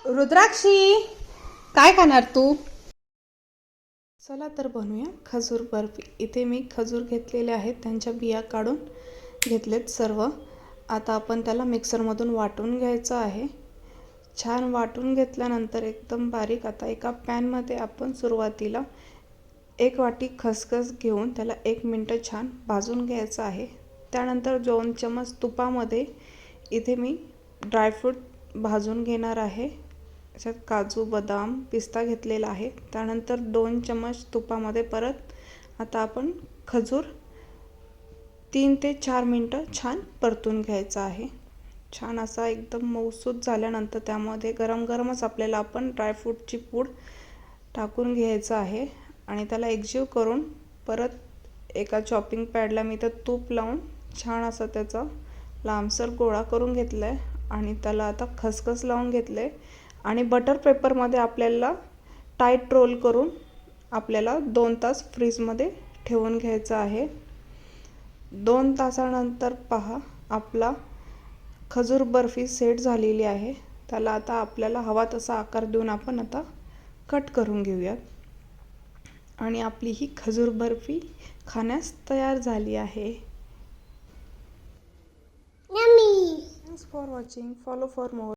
रुद्राक्षी, काय खाणार तू? चला तर बनवूया खजूर बर्फी. इथे मी खजूर घेतलेले आहेत, त्यांच्या बिया काढून घेतलेत सर्व. आता आपण त्याला मिक्सरमधून वाटून घ्यायचं आहे. छान वाटून घेतल्यानंतर एकदम बारीक आता एका पॅनमध्ये आपण सुरुवातीला 1 वाटी खसखस घेऊन त्याला 1 मिनिट छान भाजून घ्यायचं आहे. त्यानंतर 2 चमच तुपामध्ये इथे मी ड्रायफ्रूट भाजून घेणार आहे. त्याच्यात काजू, बदाम, पिस्ता घेतलेला आहे. त्यानंतर 2 चमच तुपामध्ये परत आता आपण खजूर 3 ते 4 मिनिटं छान परतून घ्यायचं आहे. छान असा एकदम मऊसूत झाल्यानंतर त्यामध्ये गरम गरमच आपल्याला आपण ड्रायफ्रूटची पूड टाकून घ्यायचं आहे आणि त्याला एकजीव करून परत एका चॉपिंग पॅडला मी तर तूप लावून छान असा त्याचा लांबसर गोळा करून घेतला आहे आणि त्याला आता खसखस लावून घेतले आणि बटर पेपरमध्ये आपल्याला टाईट रोल करून आपल्याला 2 तास फ्रीजमध्ये ठेवून घ्यायचं आहे. 2 तासानंतर पहा आपला खजूर बर्फी सेट झालेली आहे. त्याला आता आपल्याला हवा तसा आकार देऊन आपण आता कट करून घेऊयात आणि आपली ही खजूर बर्फी खाण्यास तयार झाली आहे. Thanks for watching. Follow for more.